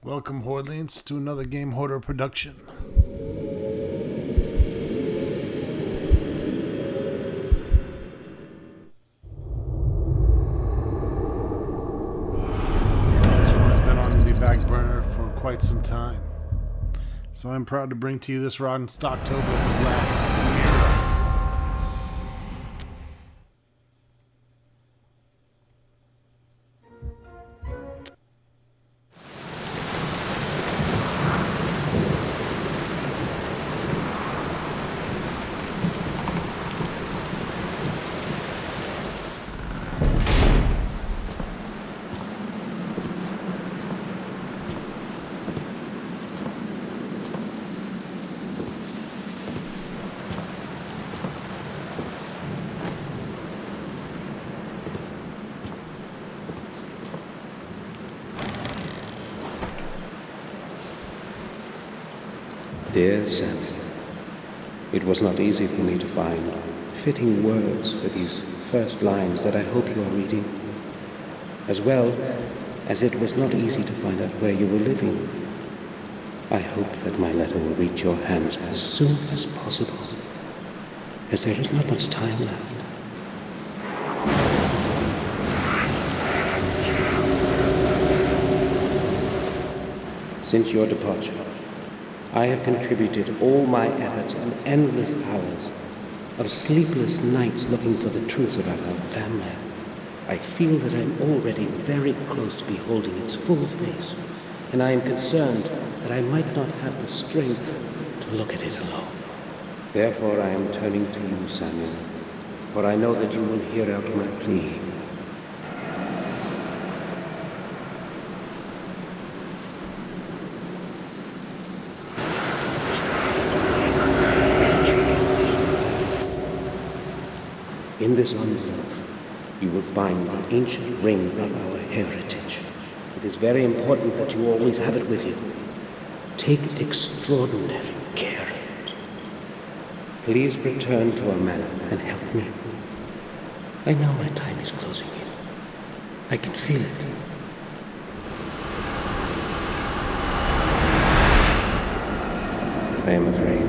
Welcome, Hordlings, to another Game Hoarder production. This one has been on the back burner for quite some time. So I'm proud to bring to you this RonStocktober the Black Mirror. Dear Samuel, it was not easy for me to find fitting words for these first lines that I hope you are reading, as well as it was not easy to find out where you were living. I hope that my letter will reach your hands as soon as possible, as there is not much time left. Since your departure, I have contributed all my efforts and endless hours of sleepless nights looking for the truth about our family. I feel that I'm already very close to beholding its full face, and I am concerned that I might not have the strength to look at it alone. Therefore I am turning to you, Samuel, for I know that you will hear out my plea. In this envelope, you will find the ancient ring of our heritage. It is very important that you always have it with you. Take extraordinary care of it. Please return to our manor and help me. I know my time is closing in. I can feel it. I am afraid.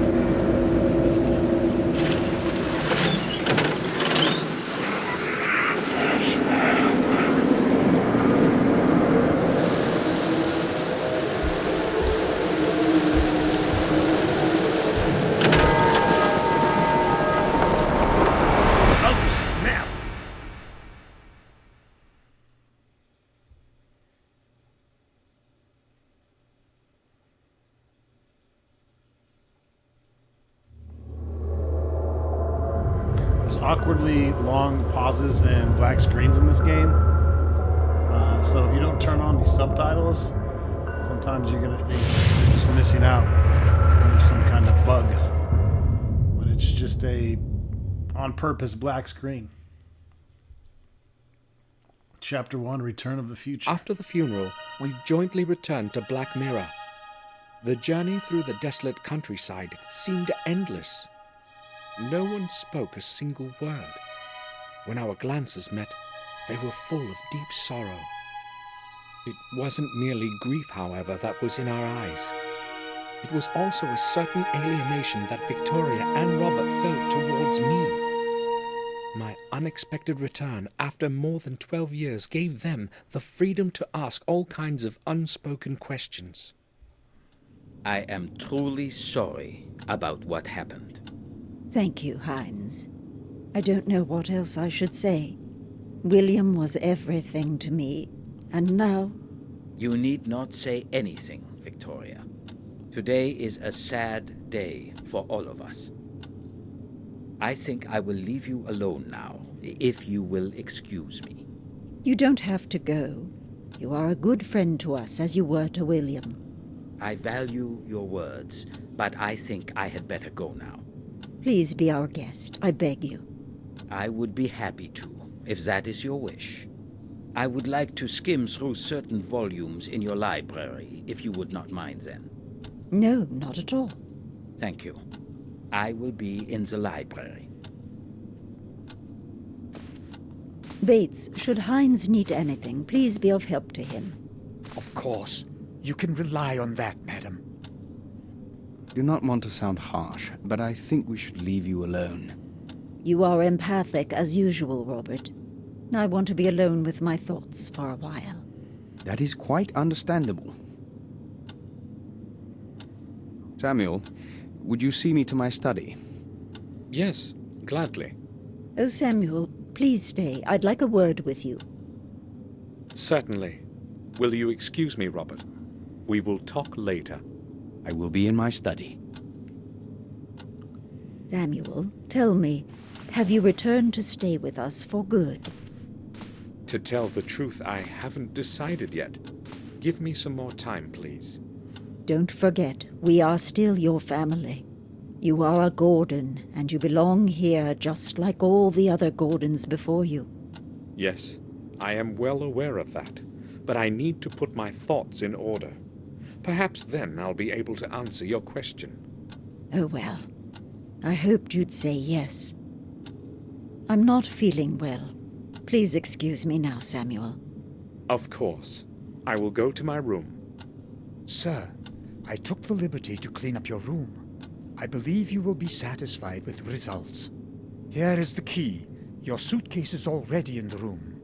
Awkwardly long pauses and black screens in this game. So if you don't turn on the subtitles, sometimes you're going to think you're just missing out and there's some kind of bug. But it's just a on-purpose black screen. Chapter 1, Return of the Future. After the funeral, we jointly returned to Black Mirror. The journey through the desolate countryside seemed endless. No one spoke a single word. When our glances met, they were full of deep sorrow. It wasn't merely grief, however, that was in our eyes. It was also a certain alienation that Victoria and Robert felt towards me. My unexpected return after more than 12 years gave them the freedom to ask all kinds of unspoken questions. I am truly sorry about what happened. Thank you, Hines. I don't know what else I should say. William was everything to me, and now... You need not say anything, Victoria. Today is a sad day for all of us. I think I will leave you alone now, if you will excuse me. You don't have to go. You are a good friend to us, as you were to William. I value your words, but I think I had better go now. Please be our guest, I beg you. I would be happy to, if that is your wish. I would like to skim through certain volumes in your library, if you would not mind then. No, not at all. Thank you. I will be in the library. Bates, should Hines need anything, please be of help to him. Of course. You can rely on that, madam. Do not want to sound harsh, but I think we should leave you alone. You are empathic as usual, Robert. I want to be alone with my thoughts for a while. That is quite understandable. Samuel, would you see me to my study? Yes, gladly. Oh, Samuel, please stay. I'd like a word with you. Certainly. Will you excuse me, Robert? We will talk later. I will be in my study. Samuel, tell me, have you returned to stay with us for good? To tell the truth, I haven't decided yet. Give me some more time, please. Don't forget, we are still your family. You are a Gordon, and you belong here just like all the other Gordons before you. Yes, I am well aware of that, but I need to put my thoughts in order. Perhaps then I'll be able to answer your question. Oh well, I hoped you'd say yes. I'm not feeling well. Please excuse me now, Samuel. Of course. I will go to my room. Sir, I took the liberty to clean up your room. I believe you will be satisfied with the results. Here is the key. Your suitcase is already in the room.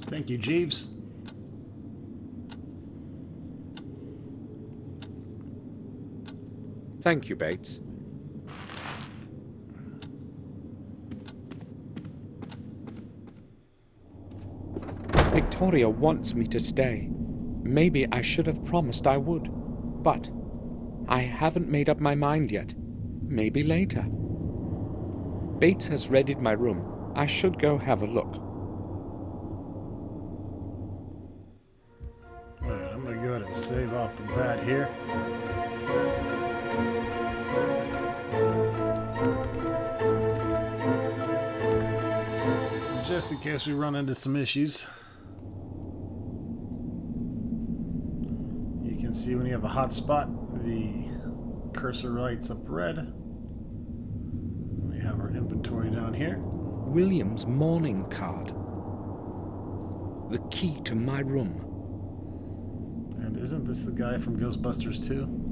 Thank you, Jeeves. Thank you, Bates. Victoria wants me to stay. Maybe I should have promised I would. But I haven't made up my mind yet. Maybe later. Bates has readied my room. I should go have a look. Alright, I'm gonna go ahead and save off the bat here. Just in case we run into some issues. You can see when you have a hot spot, the cursor lights up red. We have our inventory down here. William's mourning card. The key to my room. And isn't this the guy from Ghostbusters 2?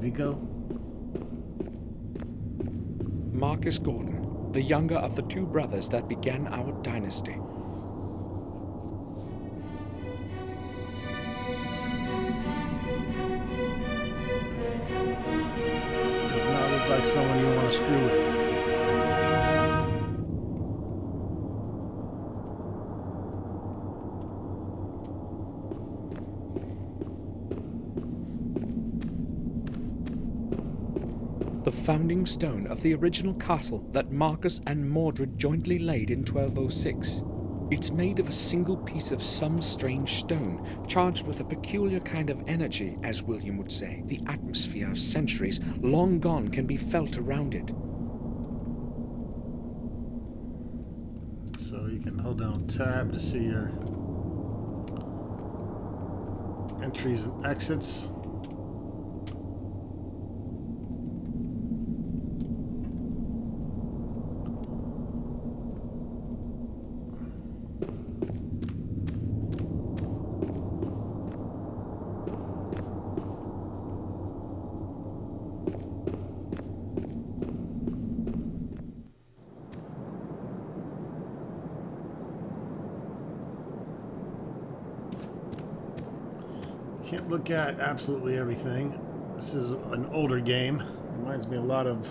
Vico? Marcus Gordon, the younger of the two brothers that began our dynasty. Does not look like someone you want to screw with. The founding stone of the original castle that Marcus and Mordred jointly laid in 1206. It's made of a single piece of some strange stone, charged with a peculiar kind of energy, as William would say. The atmosphere of centuries long gone can be felt around it. So you can hold down tab to see your entries and exits. Can't look at absolutely everything. This is an older game. Reminds me a lot of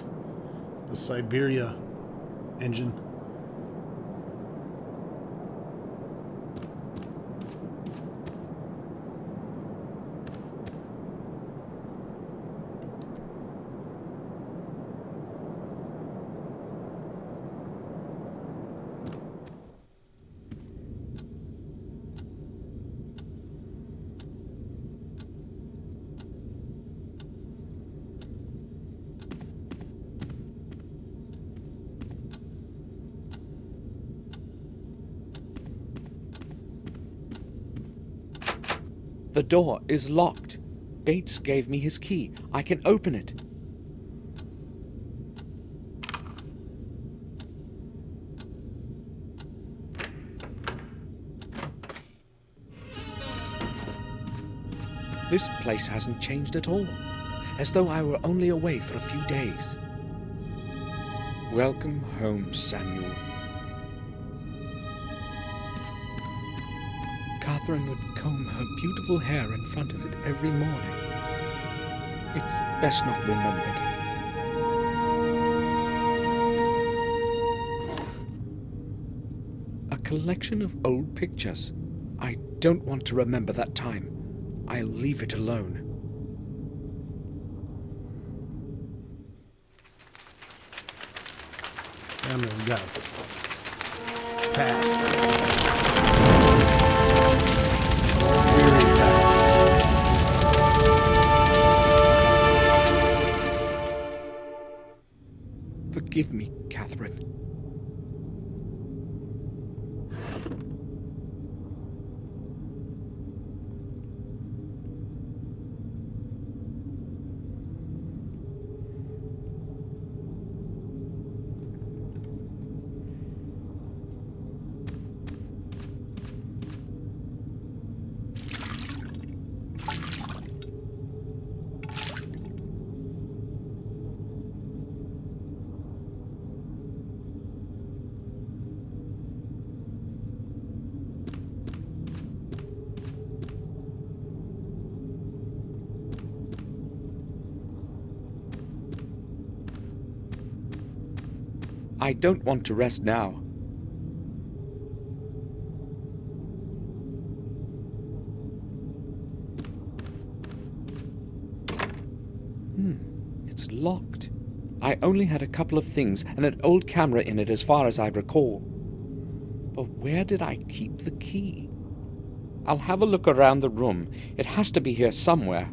the Siberia engine. The door is locked. Bates gave me his key. I can open it. This place hasn't changed at all, as though I were only away for a few days. Welcome home, Samuel. Catherine would comb her beautiful hair in front of it every morning. It's best not remembered. A collection of old pictures. I don't want to remember that time. I'll leave it alone. Samuel's got past. Very past. Forgive me, Catherine. I don't want to rest now. It's locked. I only had a couple of things and an old camera in it as far as I recall. But where did I keep the key? I'll have a look around the room. It has to be here somewhere.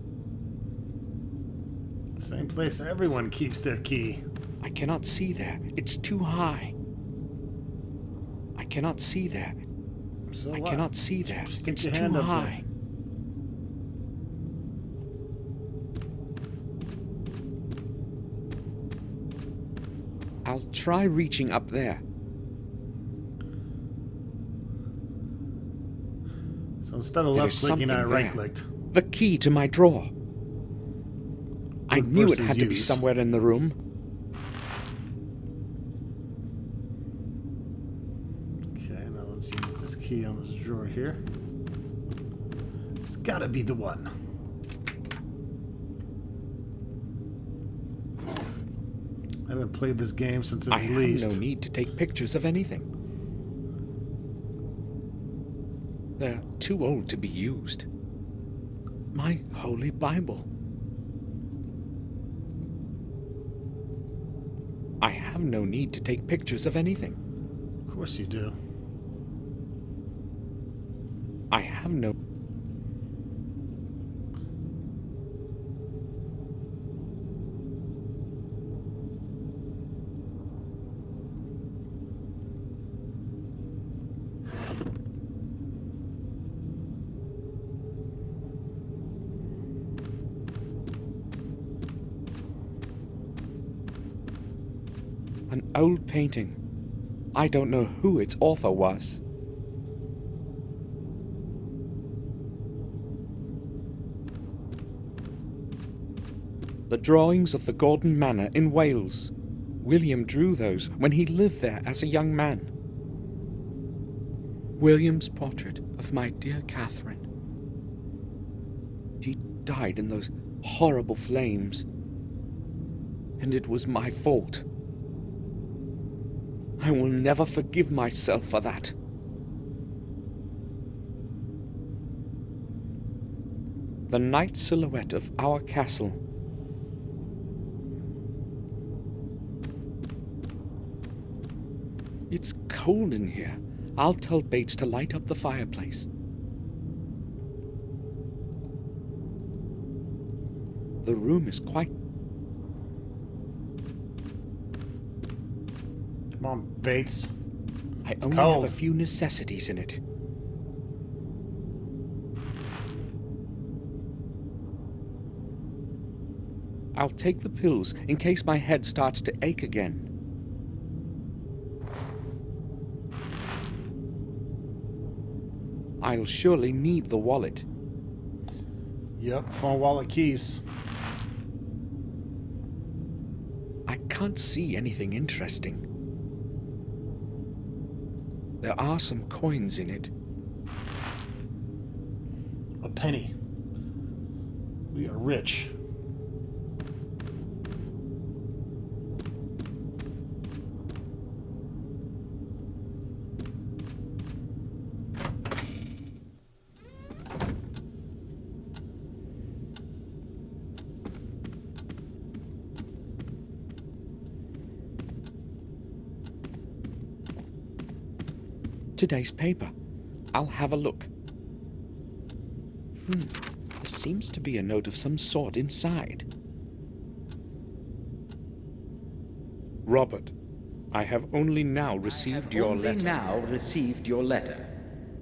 Same place everyone keeps their key. I cannot see there. It's too high. I cannot see there. So I what? cannot see there. Stick It's your too hand up high. I'll try reaching up there. So instead of There left is clicking, I something right there. clicked. The key to my drawer. I Good knew it versus had to be use. somewhere in the room. Okay, now let's use this key on this drawer here. It's gotta be the one. I haven't played this game since it I have released. no need to take pictures of anything. They're too old to be used. My holy Bible. I have no need to take pictures of anything. Of course you do. I have no... An old painting. I don't know who its author was. The drawings of the Gordon Manor in Wales. William drew those when he lived there as a young man. William's portrait of my dear Catherine. She died in those horrible flames. And it was my fault. I will never forgive myself for that. The night silhouette of our castle. It's cold in here. I'll tell Bates to light up the fireplace. The room is quite... Come on, Bates. I only cold. have a few necessities in it. I'll take the pills in case my head starts to ache again. I'll surely need the wallet. Yep, phone, wallet, keys. I can't see anything interesting. There are some coins in it. A penny. We are rich. Today's paper. I'll have a look. There seems to be a note of some sort inside. Robert, I have only now received your letter. Only now received your letter.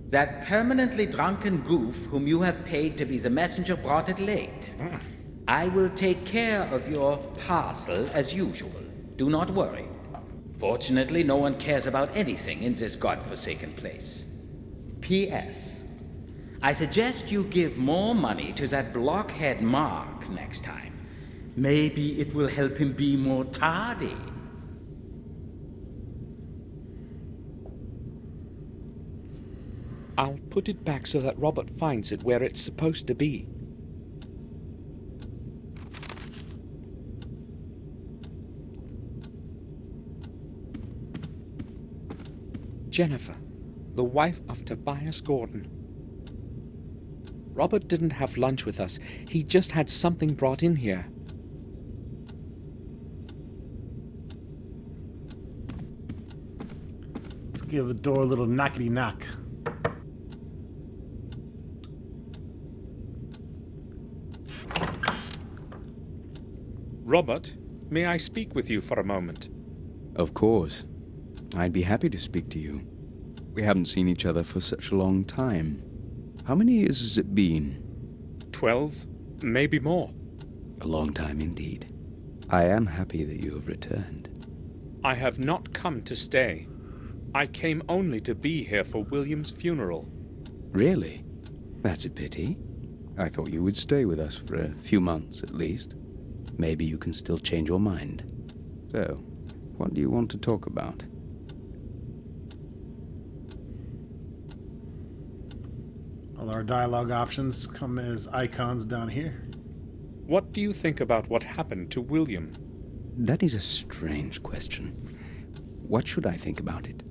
That permanently drunken goof whom you have paid to be the messenger brought it late. I will take care of your parcel as usual. Do not worry. Fortunately, no one cares about anything in this godforsaken place. P.S. I suggest you give more money to that blockhead Mark next time. Maybe it will help him be more tardy. I'll put it back so that Robert finds it where it's supposed to be. Jennifer, the wife of Tobias Gordon. Robert didn't have lunch with us. He just had something brought in here. Let's give the door a little knockety knock. Robert, may I speak with you for a moment? Of course. I'd be happy to speak to you. We haven't seen each other for such a long time. How many years has it been? 12, maybe more. A long time indeed. I am happy that you have returned. I have not come to stay. I came only to be here for William's funeral. Really? That's a pity. I thought you would stay with us for a few months at least. Maybe you can still change your mind. So, what do you want to talk about? All our dialogue options come as icons down here. What do you think about what happened to William? That is a strange question. What should I think about it?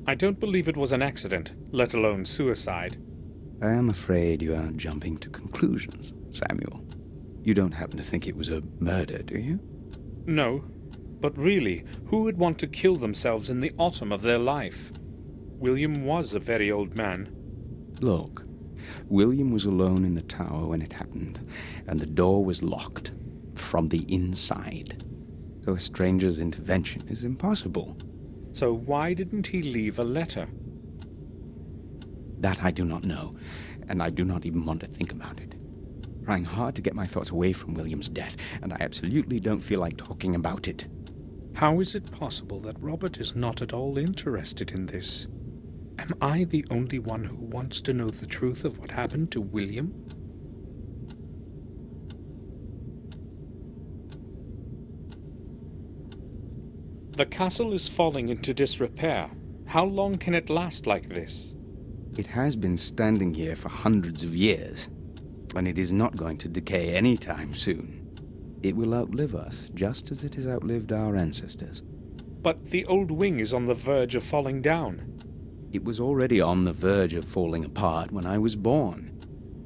I don't believe it was an accident, let alone suicide. I am afraid you are jumping to conclusions, Samuel. You don't happen to think it was a murder, do you? No, but really, who would want to kill themselves in the autumn of their life? William was a very old man. Look, William was alone in the tower when it happened, and the door was locked from the inside. So a stranger's intervention is impossible. So why didn't he leave a letter? That I do not know, and I do not even want to think about it. Trying hard to get my thoughts away from William's death, and I absolutely don't feel like talking about it. How is it possible that Robert is not at all interested in this? Am I the only one who wants to know the truth of what happened to William? The castle is falling into disrepair. How long can it last like this? It has been standing here for hundreds of years, and it is not going to decay anytime soon. It will outlive us, just as it has outlived our ancestors. But the old wing is on the verge of falling down. It was already on the verge of falling apart when I was born.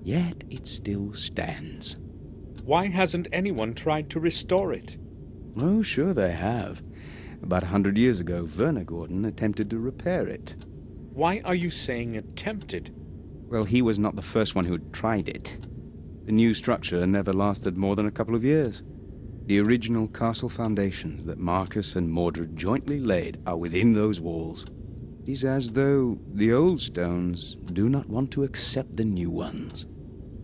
Yet it still stands. Why hasn't anyone tried to restore it? Oh, sure they have. About 100 years ago, Werner Gordon attempted to repair it. Why are you saying attempted? Well, he was not the first one who had tried it. The new structure never lasted more than a couple of years. The original castle foundations that Marcus and Mordred jointly laid are within those walls. It is as though the old stones do not want to accept the new ones.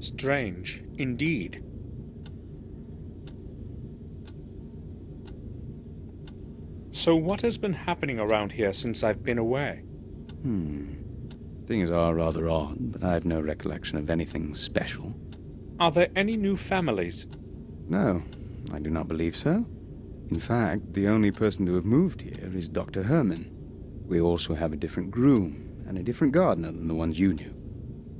Strange, indeed. So what has been happening around here since I've been away? Things are rather odd, but I have no recollection of anything special. Are there any new families? No, I do not believe so. In fact, the only person to have moved here is Dr. Herman. We also have a different groom and a different gardener than the ones you knew.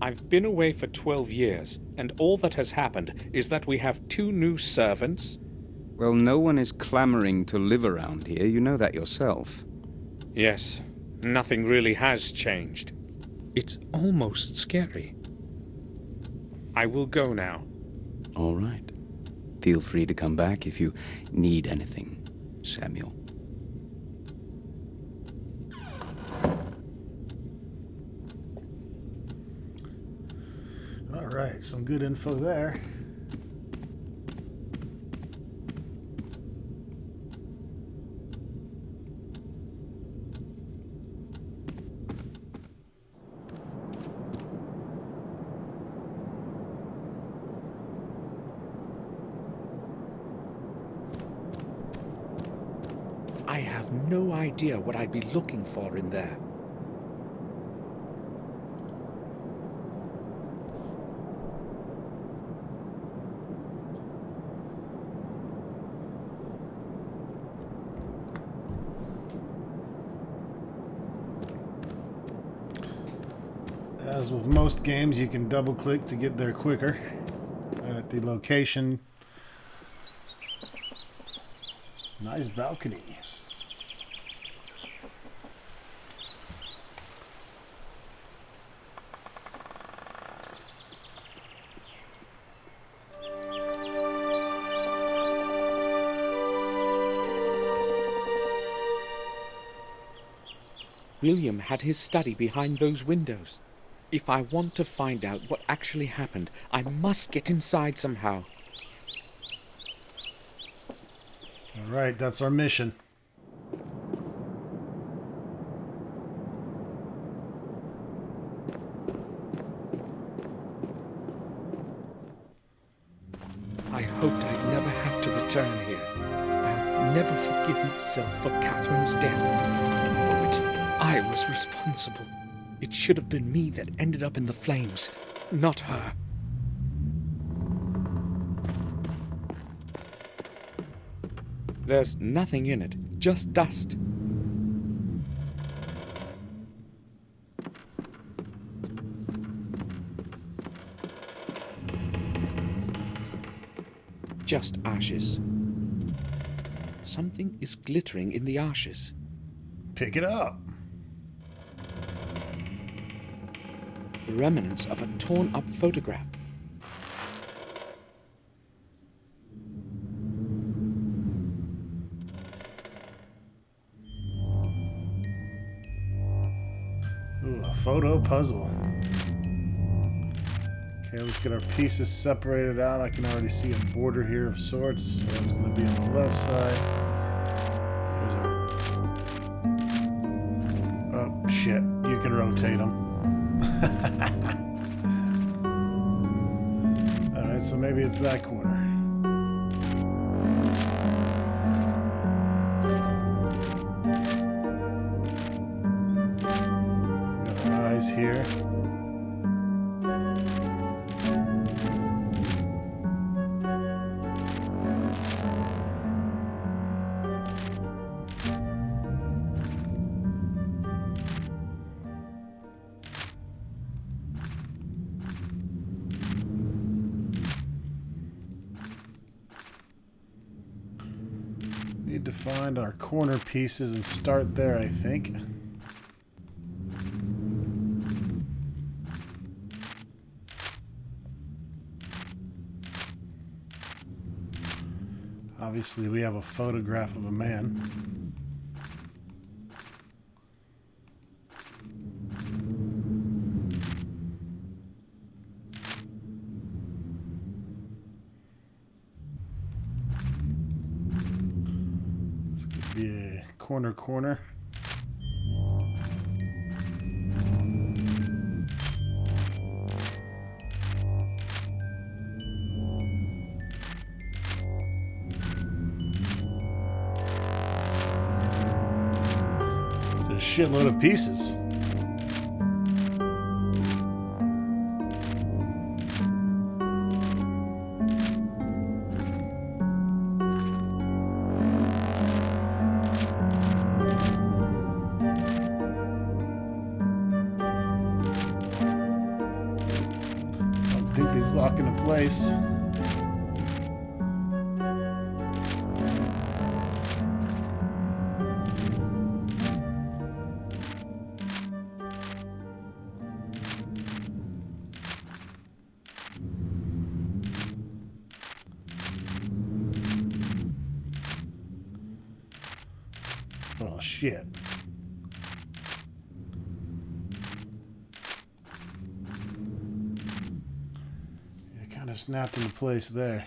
I've been away for 12 years, and all that has happened is that we have 2 new servants. Well, no one is clamoring to live around here. You know that yourself. Yes, nothing really has changed. It's almost scary. I will go now. All right. Feel free to come back if you need anything, Samuel. All right, some good info there. I have no idea what I'd be looking for in there. As with most games, you can double click to get there quicker at the location. Nice balcony. William had his study behind those windows. If I want to find out what actually happened, I must get inside somehow. All right, that's our mission. I hoped I'd never have to return here. I'll never forgive myself for Catherine's death, for which I was responsible. It should have been me that ended up in the flames, not her. There's nothing in it, just dust. Just ashes. Something is glittering in the ashes. Pick it up. The remnants of a torn-up photograph. Ooh, a photo puzzle. Okay, let's get our pieces separated out. I can already see a border here of sorts, so that's going to be on the left side. There's our... Oh, shit. You can rotate them. Alright, so maybe it's that corner. Got our eyes here. Need to find our corner pieces and start there, I think. Obviously, we have a photograph of a man. Be a corner. It's a shitload of pieces. think these lock into place. Oh shit. It kind of snapped into place there.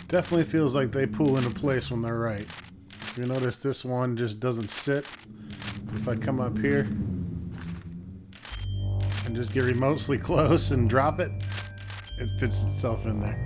Definitely feels like they pull into place when they're right. If you notice, this one just doesn't sit. If I come up here and just get remotely close and drop it, it fits itself in there.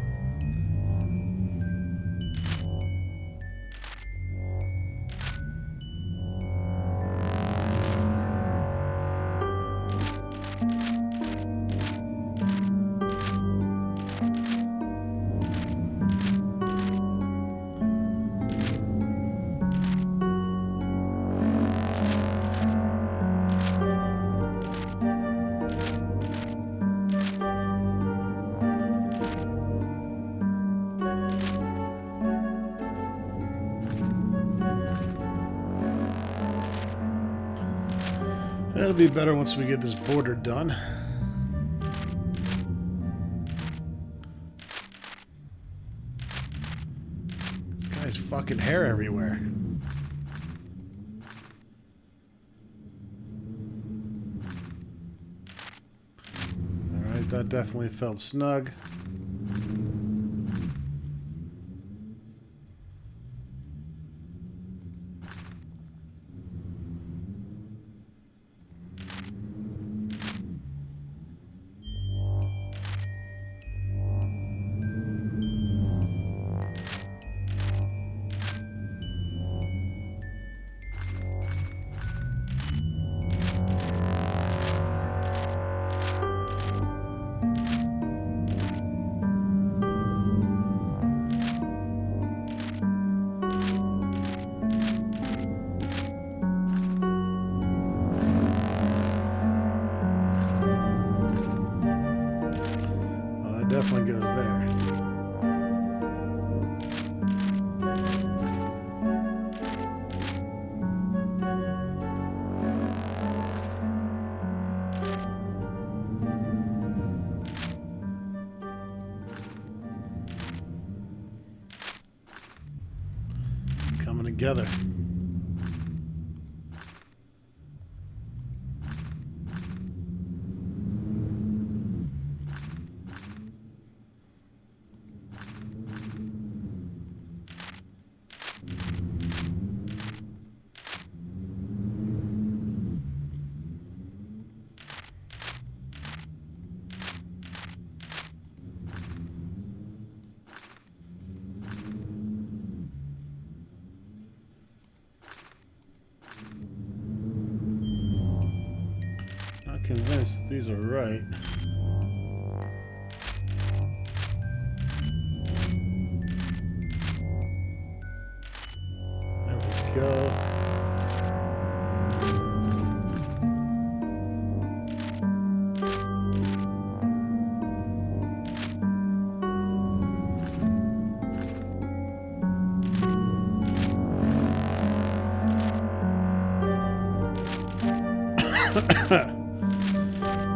It'll be better once we get this border done. This guy's fucking hair everywhere. Alright, that definitely felt snug. Definitely goes there. Coming together. Convinced that these are right. There we go.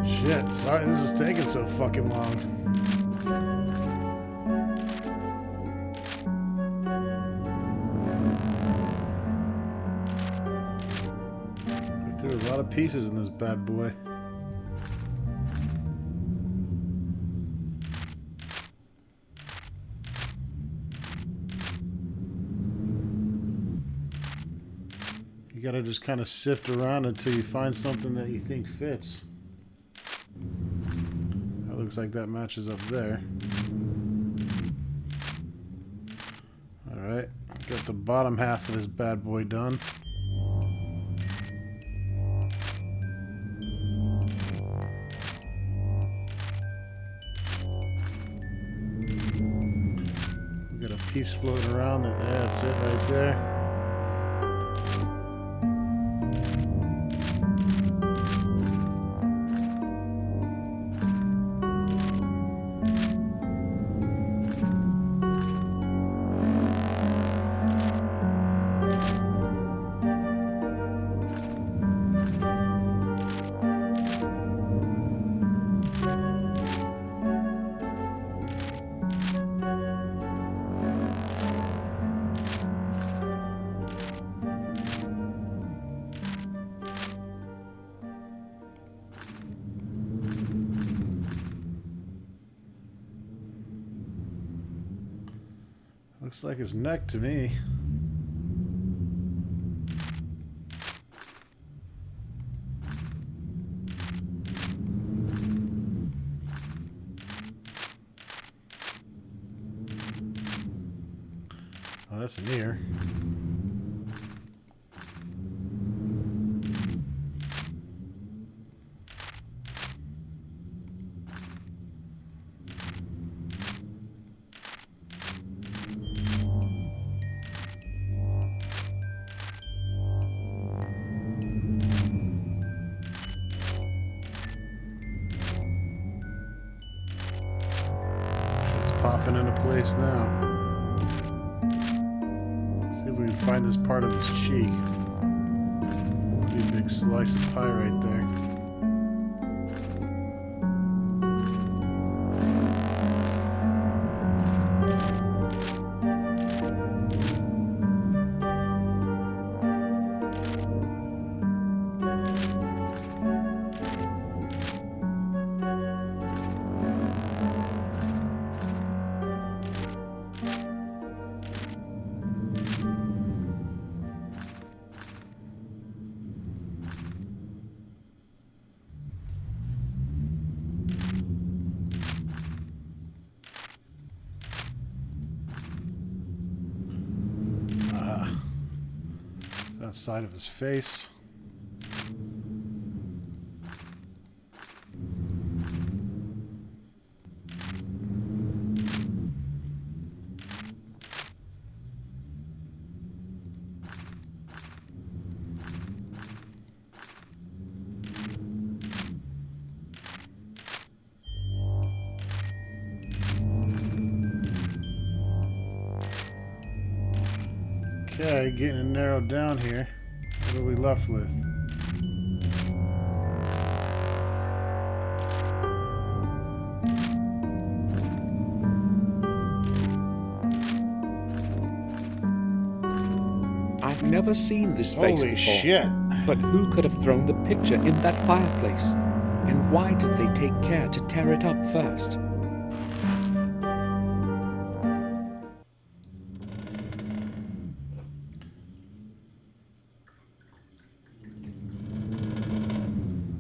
Shit, sorry this is taking so fucking long. I threw a lot of pieces in this bad boy. gotta just kind of sift around until you find something that you think fits. That looks like that matches up there. Alright, got the bottom half of this bad boy done. We got a piece floating around. That's it right there. Looks like his neck to me. Oh, that's an ear. Popping into place now. See if we can find this part of his cheek. Be a big slice of pie right there. That side of his face. Okay, getting it narrowed down here. What are we left with? I've never seen this face Holy before. shit. But who could have thrown the picture in that fireplace? And why did they take care to tear it up first?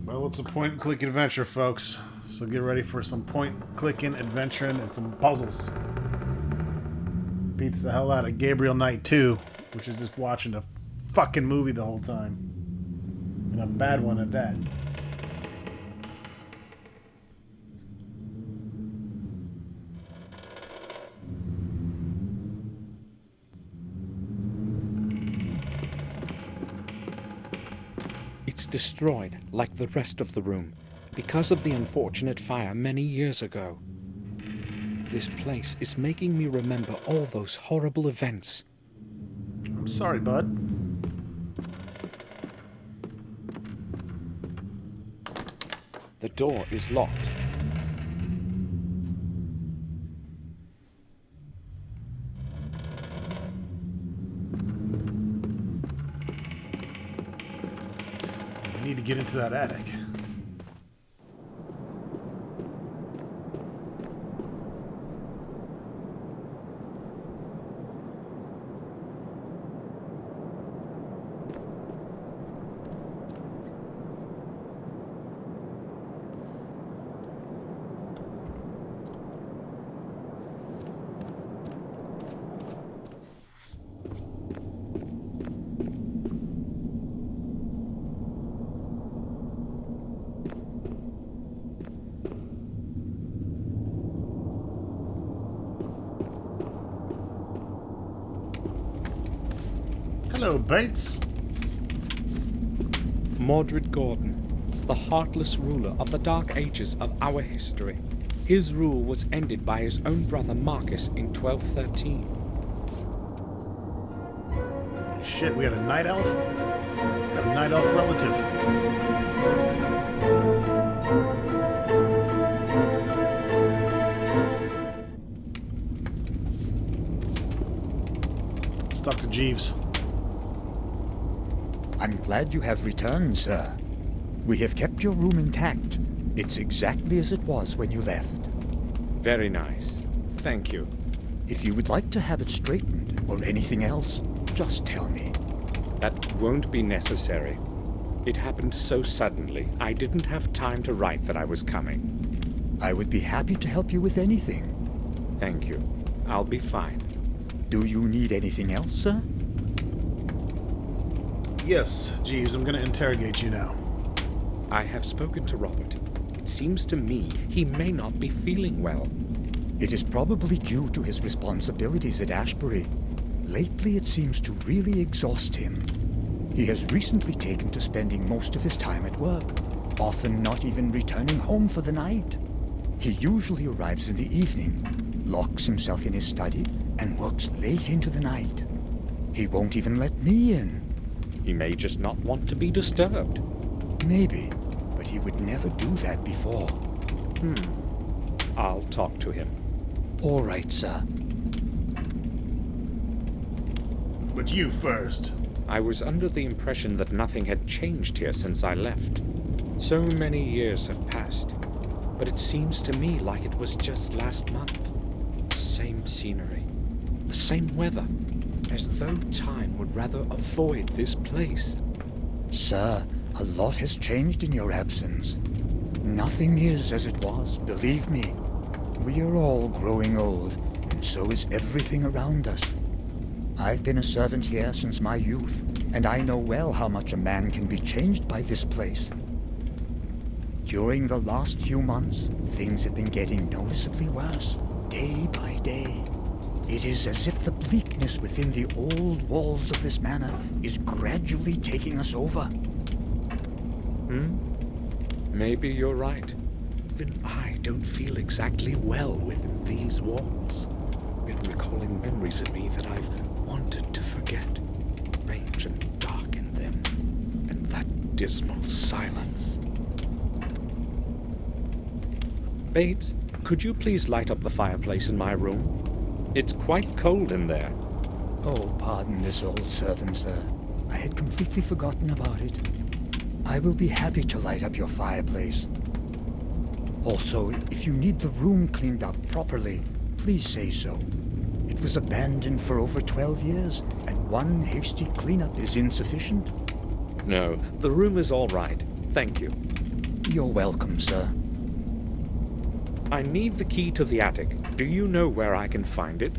Well, it's a point-and-click adventure, folks. So get ready for some point-clicking, adventuring, and some puzzles. Beats the hell out of Gabriel Knight 2, which is just watching a fucking movie the whole time. And a bad one at that. It's destroyed, like the rest of the room, because of the unfortunate fire many years ago. This place is making me remember all those horrible events. I'm sorry, bud. The door is locked. We need to get into that attic. Hello, Bates. Mordred Gordon, the heartless ruler of the dark ages of our history. His rule was ended by his own brother Marcus in 1213. Shit, we got a night elf? Got a night elf relative. Let's talk to Jeeves. I'm glad you have returned, sir. We have kept your room intact. It's exactly as it was when you left. Very nice. Thank you. If you would like to have it straightened or anything else, just tell me. That won't be necessary. It happened so suddenly, I didn't have time to write that I was coming. I would be happy to help you with anything. Thank you. I'll be fine. Do you need anything else, sir? Yes, Jeeves, I'm gonna interrogate you now. I have spoken to Robert. It seems to me he may not be feeling well. It is probably due to his responsibilities at Ashbury. Lately, it seems to really exhaust him. He has recently taken to spending most of his time at work, often not even returning home for the night. He usually arrives in the evening, locks himself in his study, and works late into the night. He won't even let me in. He may just not want to be disturbed. Maybe, but he would never do that before. I'll talk to him. All right, sir. But you first. I was under the impression that nothing had changed here since I left. So many years have passed, but it seems to me like it was just last month. Same scenery, the same weather, as though time would rather avoid this place. Sir, a lot has changed in your absence. Nothing is as it was, believe me. We are all growing old, and so is everything around us. I've been a servant here since my youth, and I know well how much a man can be changed by this place. During the last few months, things have been getting noticeably worse, day by day. It is as if the bleakness within the old walls of this manor is gradually taking us over. Maybe you're right. Even I don't feel exactly well within these walls. Been recalling memories of me that I've wanted to forget. Strange and dark in them. And that dismal silence. Bates, could you please light up the fireplace in my room? It's quite cold in there. Oh, pardon this old servant, sir. I had completely forgotten about it. I will be happy to light up your fireplace. Also, if you need the room cleaned up properly, please say so. It was abandoned for over 12 years, and one hasty cleanup is insufficient. No, the room is all right. Thank you. You're welcome, sir. I need the key to the attic. Do you know where I can find it?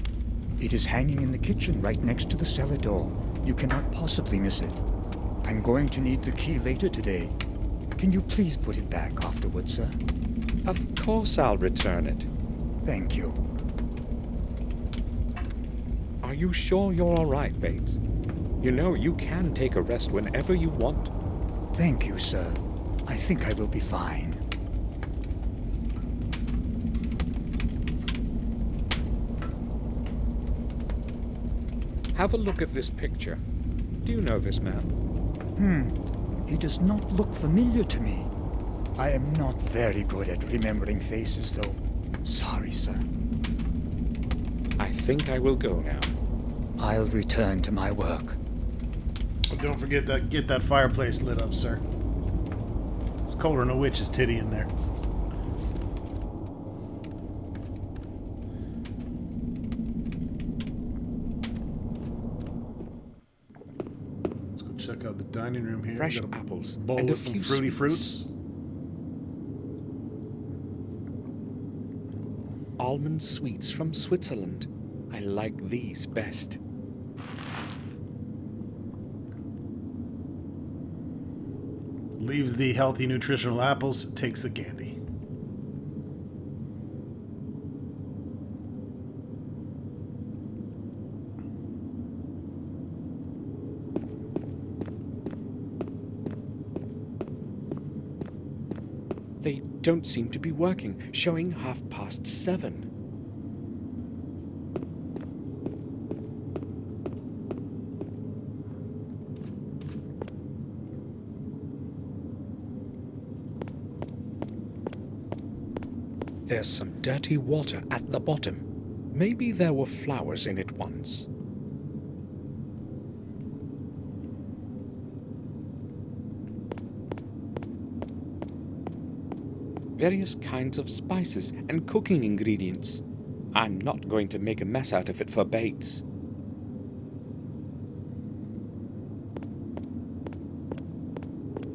It is hanging in the kitchen right next to the cellar door. You cannot possibly miss it. I'm going to need the key later today. Can you please put it back afterwards, sir? Of course I'll return it. Thank you. Are you sure you're all right, Bates? You know, you can take a rest whenever you want. Thank you, sir. I think I will be fine. Have a look at this picture. Do you know this man? He does not look familiar to me. I am not very good at remembering faces, though. Sorry, sir. I think I will go now. I'll return to my work. But don't forget to get that fireplace lit up, sir. It's colder than a witch's titty in there. Let's go check out the dining room here. Fresh Got a apples bowl and a with some few fruity sweets. fruits. Almond sweets from Switzerland. I like these best. Leaves the healthy, nutritional apples, takes the candy. They don't seem to be working, showing 7:30. There's some dirty water at the bottom. Maybe there were flowers in it once. Various kinds of spices and cooking ingredients. I'm not going to make a mess out of it for Bates.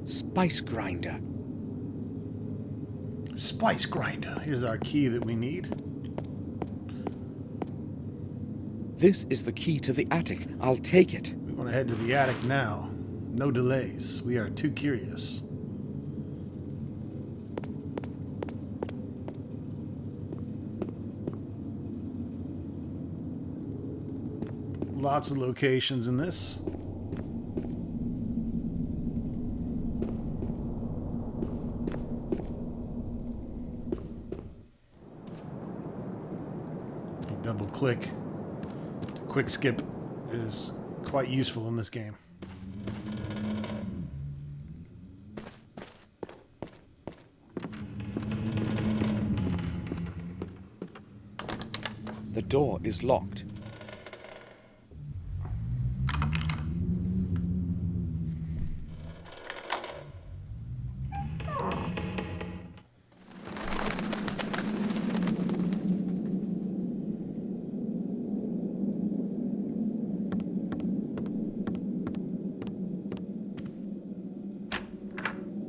Spice grinder. Spice grinder. Here's our key that we need. This is the key to the attic. I'll take it. We want to head to the attic now. No delays. We are too curious. Lots of locations in this. Double click to quick skip is quite useful in this game. The door is locked.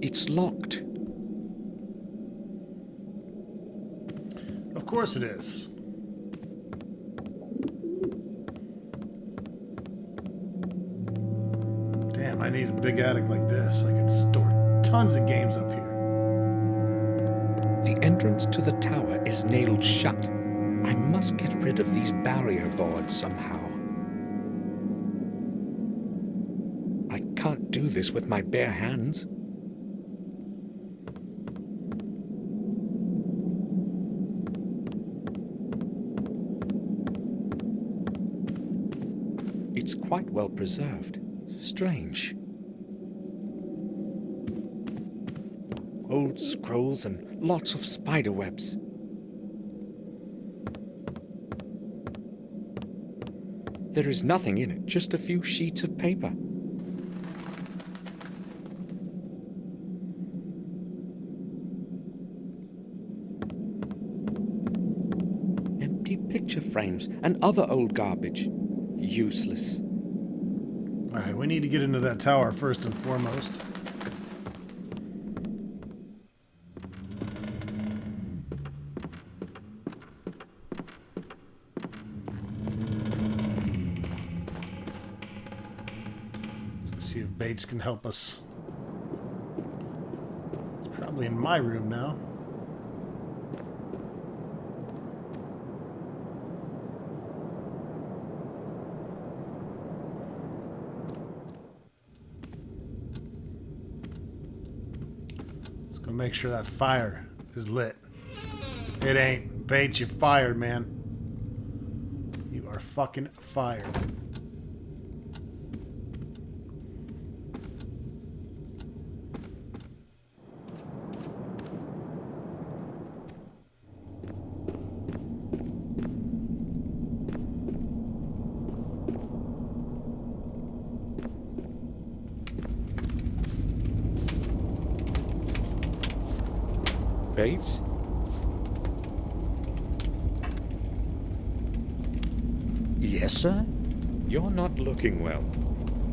It's locked. Of course it is. Damn, I need a big attic like this. I could store tons of games up here. The entrance to the tower is nailed shut. I must get rid of these barrier boards somehow. I can't do this with my bare hands. It's quite well preserved. Strange. Old scrolls and lots of spider webs. There is nothing in it, just a few sheets of paper. Empty picture frames and other old garbage. Useless. Alright, we need to get into that tower first and foremost. Let's see if Bates can help us. It's probably in my room now. Make sure that fire is lit. It ain't. Bates, you're fired, man. You are fucking fired. Bates? Yes, sir? You're not looking well.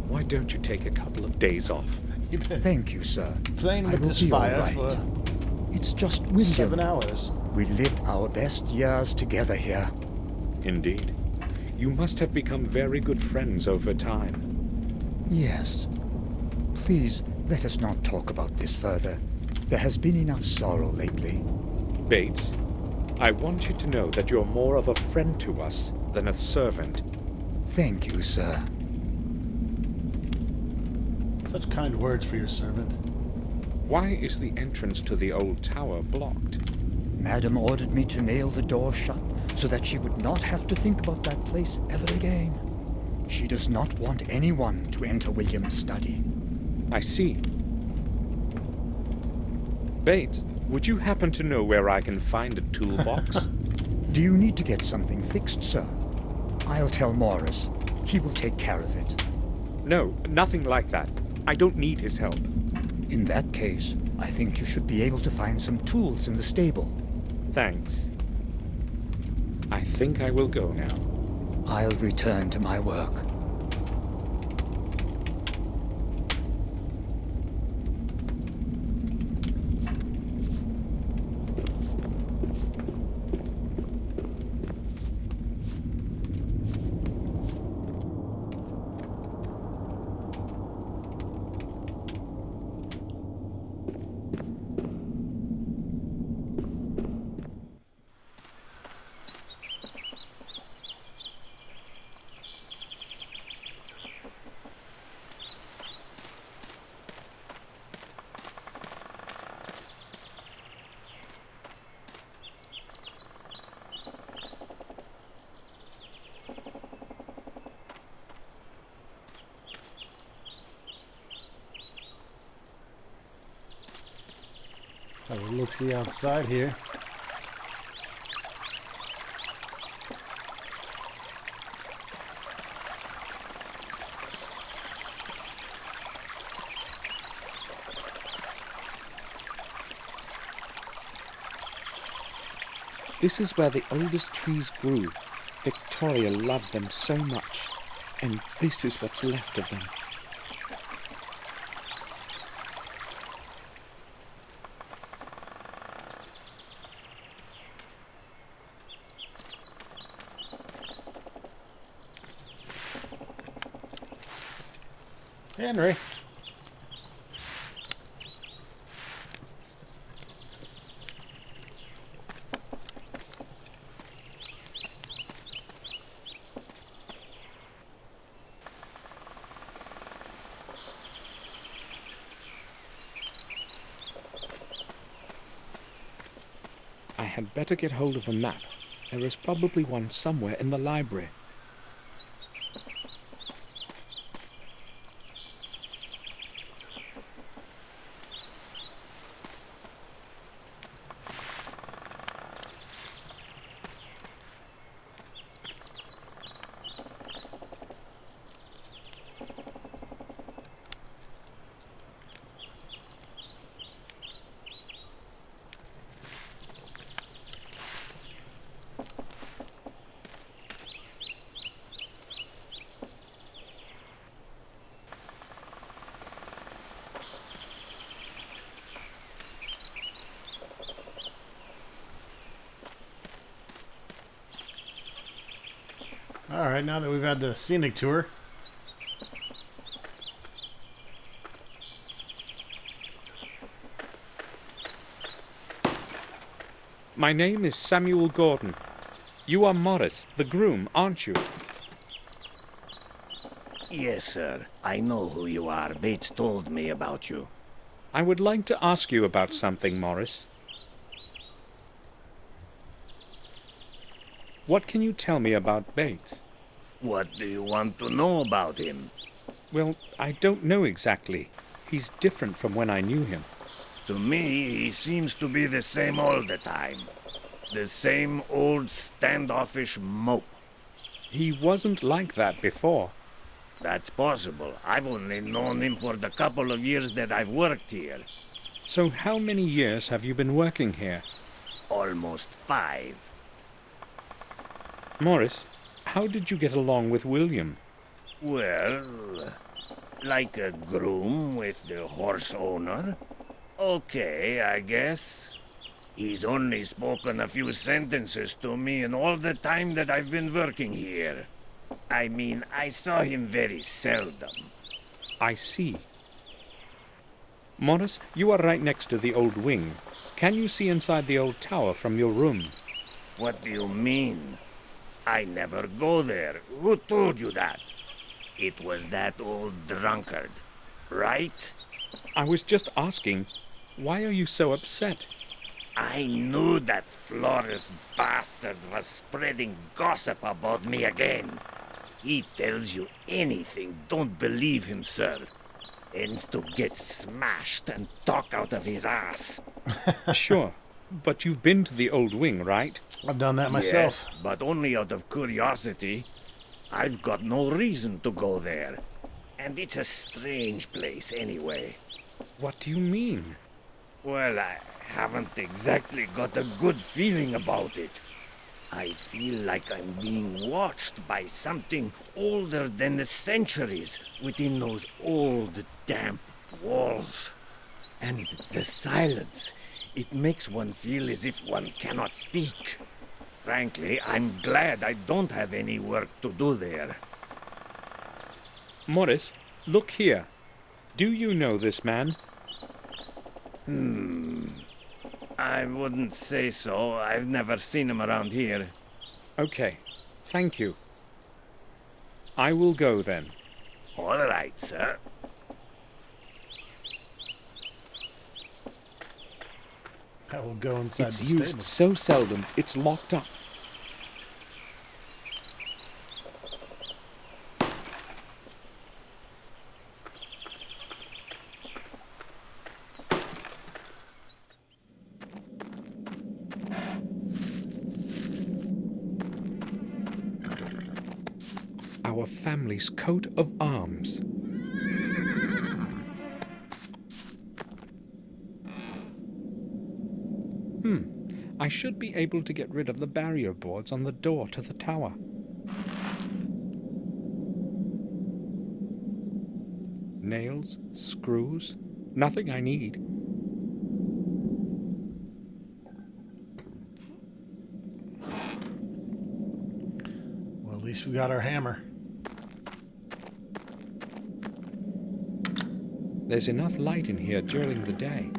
Why don't you take a couple of days off? You've been Thank you, sir. playing I with will this be all fire right. for It's just William. 7 hours. We lived our best years together here. Indeed. You must have become very good friends over time. Yes. Please, let us not talk about this further. There has been enough sorrow lately. Bates, I want you to know that you're more of a friend to us than a servant. Thank you, sir. Such kind words for your servant. Why is the entrance to the old tower blocked? Madam ordered me to nail the door shut so that she would not have to think about that place ever again. She does not want anyone to enter William's study. I see. Bates, would you happen to know where I can find a toolbox? Do you need to get something fixed, sir? I'll tell Morris. He will take care of it. No, nothing like that. I don't need his help. In that case, I think you should be able to find some tools in the stable. Thanks. I think I will go now. I'll return to my work. Have a look-see outside here. This is where the oldest trees grew. Victoria loved them so much, and this is what's left of them. Henry. I had better get hold of a map. There is probably one somewhere in the library. Alright, now that we've had the scenic tour, My name is Samuel Gordon. You are Morris, the groom, aren't you? Yes, sir. I know who you are. Bates told me about you. I would like to ask you about something, Morris. What can you tell me about Bates? What do you want to know about him? Well, I don't know exactly. He's different from when I knew him. To me, he seems to be the same all the time. The same old standoffish mope. He wasn't like that before. That's possible. I've only known him for the couple of years that I've worked here. So how many years have you been working here? Almost 5. Morris, how did you get along with William? Well, like a groom with the horse owner. Okay, I guess. He's only spoken a few sentences to me in all the time that I've been working here. I mean, I saw him very seldom. I see. Morris, you are right next to the old wing. Can you see inside the old tower from your room? What do you mean? I never go there. Who told you that? It was that old drunkard, right? I was just asking. Why are you so upset? I knew that Flores bastard was spreading gossip about me again. He tells you anything, don't believe him, sir. Ends to get smashed and talk out of his ass. Sure, but you've been to the old wing, right? I've done that myself. Yes, but only out of curiosity. I've got no reason to go there. And it's a strange place anyway. What do you mean? Well, I haven't exactly got a good feeling about it. I feel like I'm being watched by something older than the centuries within those old, damp walls. And the silence, it makes one feel as if one cannot speak. Frankly, I'm glad I don't have any work to do there. Morris, look here. Do you know this man? I wouldn't say so. I've never seen him around here. Okay, thank you. I will go then. All right, sir. I will go inside It's the used stable. so seldom, it's locked up. Our family's coat of arms. I should be able to get rid of the barrier boards on the door to the tower. Nails, screws, nothing I need. Well, at least we got our hammer. There's enough light in here during the day.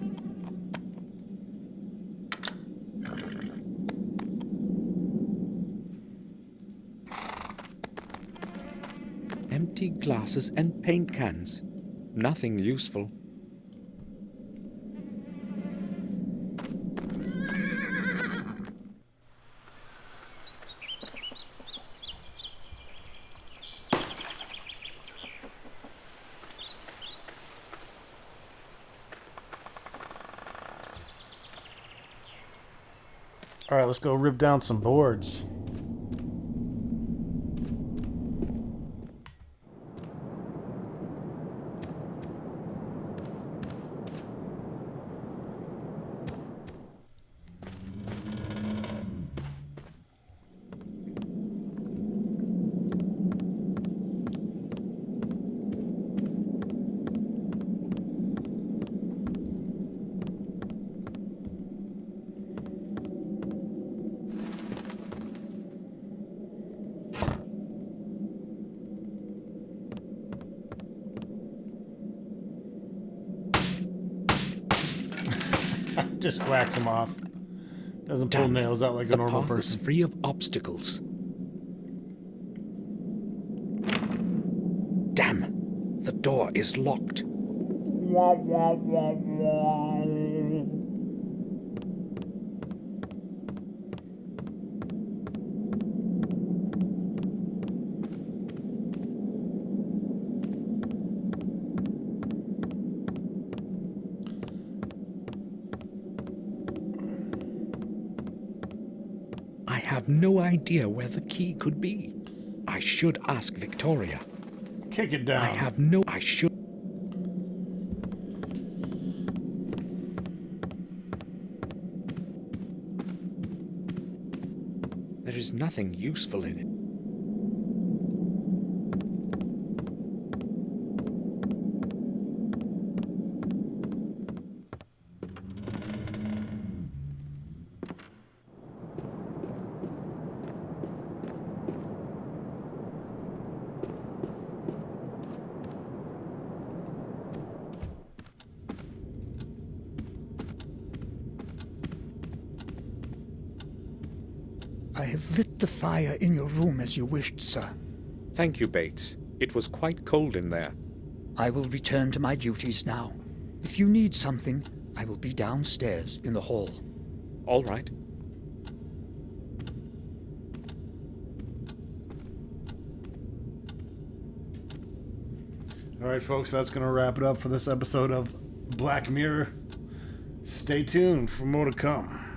Empty glasses and paint cans. Nothing useful. All right, let's go rip down some boards. Just whacks them off. Doesn't pull Damn, nails out like a the normal path is person. free of obstacles. Damn! The door is locked. I have no idea where the key could be. I should ask Victoria. Kick it down. I should. There is nothing useful in it. I have lit the fire in your room as you wished, sir. Thank you, Bates. It was quite cold in there. I will return to my duties now. If you need something, I will be downstairs in the hall. All right. All right, folks, that's going to wrap it up for this episode of Black Mirror. Stay tuned for more to come.